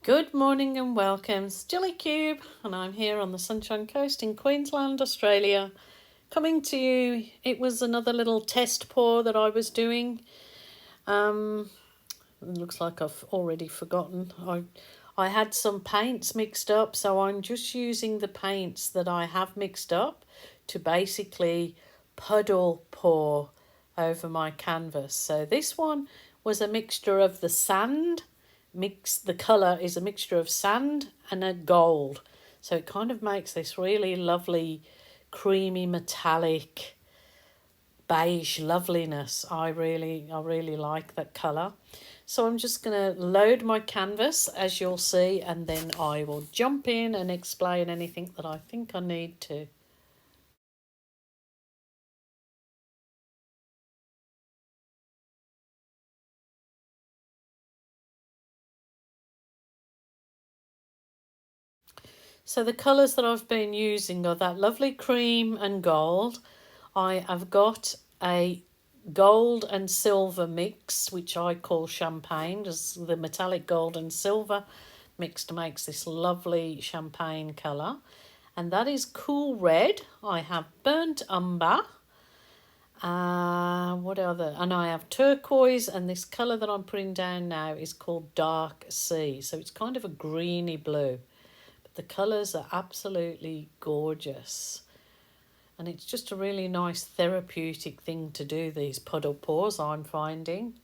Good morning and welcome, Stilly Cube, and I'm here on the Sunshine Coast in Queensland, Australia, coming to you. It was another little test pour that I was doing. It looks like I've already forgotten. I had some paints mixed up, so I'm just using the paints that I have mixed up to basically puddle pour over my canvas. So this one was a mixture of the sand. The colour is a mixture of sand and a gold. So it kind of makes this really lovely, creamy, metallic, beige loveliness. I really like that colour. So I'm just going to load my canvas, as you'll see, and then I will jump in and explain anything that I think I need to. So the colours that I've been using are that lovely cream and gold. I have got a gold and silver mix, which I call champagne, as the metallic gold and silver mixed makes this lovely champagne colour. And that is cool red. I have burnt umber. What other? And I have turquoise, and this colour that I'm putting down now is called dark sea. So it's kind of a greeny blue. But the colours are absolutely gorgeous. And it's just a really nice therapeutic thing to do, these puddle pours, I'm finding.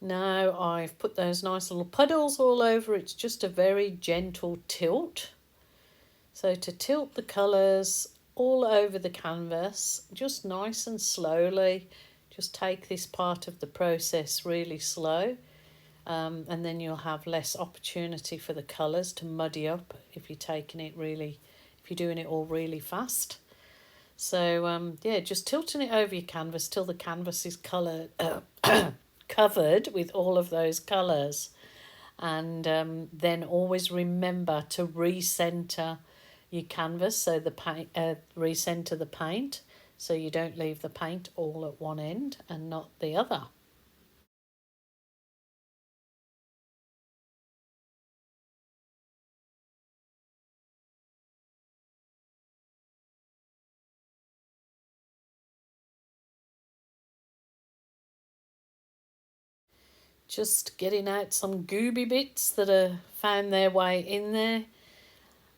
Now I've put those nice little puddles all over. It's just a very gentle tilt. So to tilt the colours all over the canvas, just nice and slowly. Just take this part of the process really slow. And then you'll have less opportunity for the colours to muddy up if you're if you're doing it all really fast. So yeah, just tilting it over your canvas till the canvas is covered with all of those colours. And then always remember to recenter your canvas, so the paint, recenter the paint, so you don't leave the paint all at one end and not the other. Just getting out some gooby bits that are found their way in there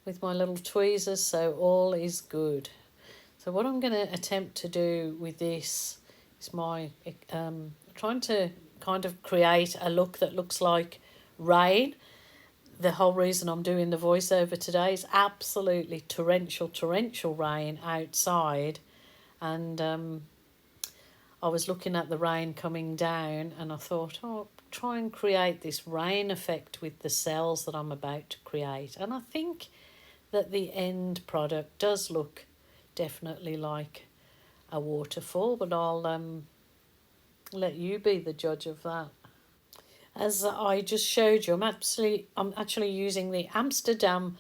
with my little tweezers, so all is good. So what I'm going to attempt to do with this is trying to kind of create a look that looks like rain. The whole reason I'm doing the voiceover today is absolutely torrential rain outside, and I was looking at the rain coming down and I thought, oh, try and create this rain effect with the cells that I'm about to create. And I think that the end product does look definitely like a waterfall, but I'll let you be the judge of that. As I just showed you, I'm actually using the Amsterdam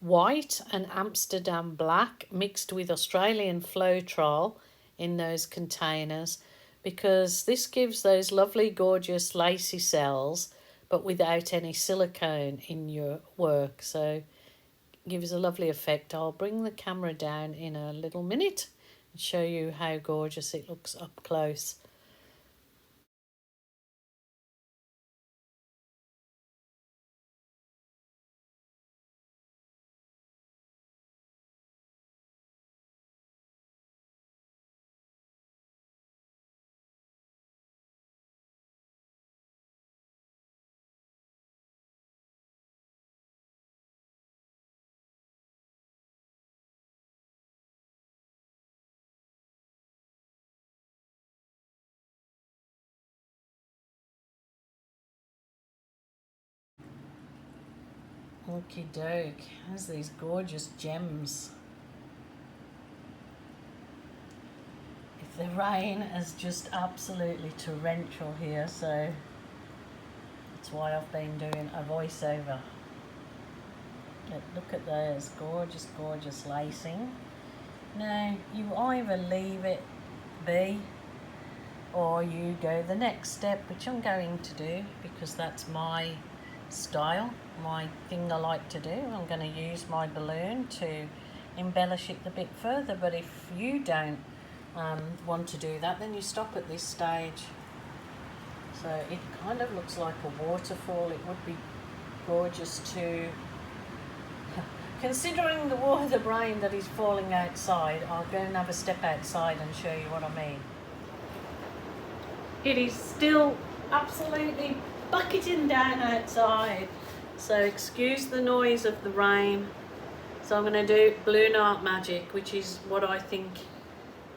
white and Amsterdam black mixed with Australian Floetrol in those containers, because this gives those lovely gorgeous lacy cells but without any silicone in your work, so it gives a lovely effect. I'll bring the camera down in a little minute and show you how gorgeous it looks up close. Okie doke, has these gorgeous gems. If the rain is just absolutely torrential here, so that's why I've been doing a voiceover. Look at those gorgeous, gorgeous lacing. Now, you either leave it be or you go the next step, which I'm going to do because that's my style, my thing I like to do. I'm going to use my balloon to embellish it a bit further, but if you don't want to do that, then you stop at this stage. So it kind of looks like a waterfall. It would be gorgeous to, considering the rain that is falling outside. I'll go and have a step outside and show you what I mean. It is still absolutely bucketing down outside, so excuse the noise of the rain. So I'm going to do balloon art magic, which is what I think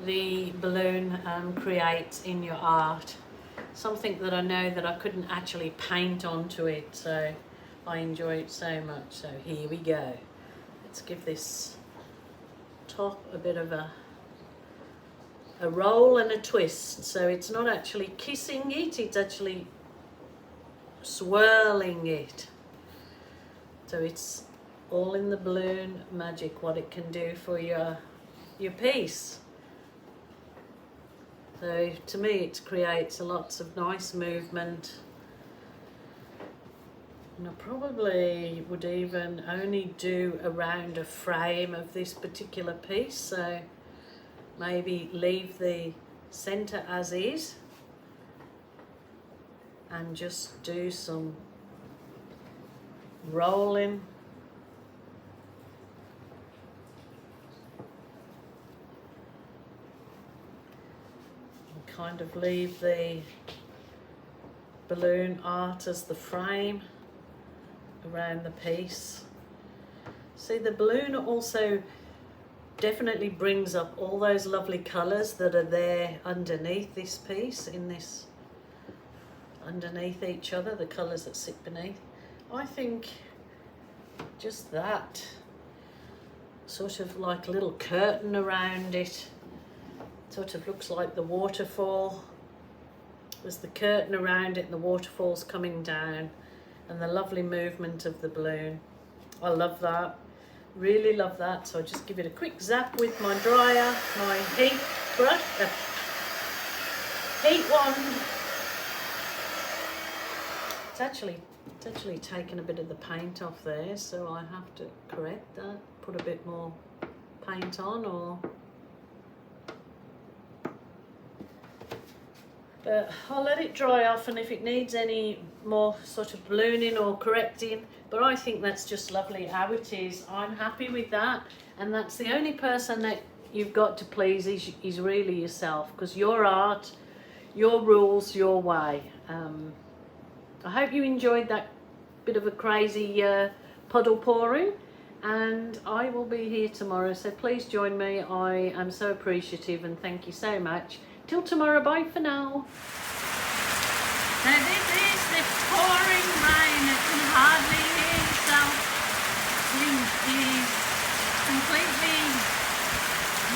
the balloon creates in your art. Something that I know that I couldn't actually paint onto it, so I enjoy it so much. So here we go. Let's give this top a bit of a roll and a twist. So it's not actually kissing it, it's actually swirling it. So it's all in the balloon magic, what it can do for your piece. So to me it creates lots of nice movement. And I probably would even only do around a frame of this particular piece, so maybe leave the center as is and just do some rolling. And kind of leave the balloon art as the frame around the piece. See, the balloon also definitely brings up all those lovely colours that are there underneath this piece, in this, underneath each other, the colours that sit beneath. I think just that sort of like a little curtain around it, sort of looks like the waterfall. There's the curtain around it and the waterfall's coming down and the lovely movement of the balloon. I love that. Really love that. So I just give it a quick zap with my dryer, my heat brush, heat wand. It's actually taken a bit of the paint off there, so I have to correct that. Put a bit more paint on, or. But I'll let it dry off, and if it needs any more sort of ballooning or correcting, but I think that's just lovely how it is. I'm happy with that, and that's the only person that you've got to please is really yourself, because your art, your rules, your way. I hope you enjoyed that bit of a crazy puddle pouring, and I will be here tomorrow, so please join me. I am so appreciative and thank you so much. Till tomorrow, bye for now. So this is the pouring rain. It can hardly hear itself. It is completely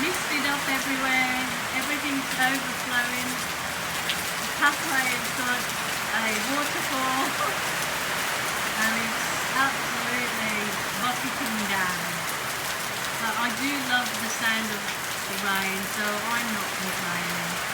misted up everywhere. Everything's overflowing. The pathway has got a waterfall and it's absolutely bucketing down. But I do love the sound of the rain, so I'm not complaining.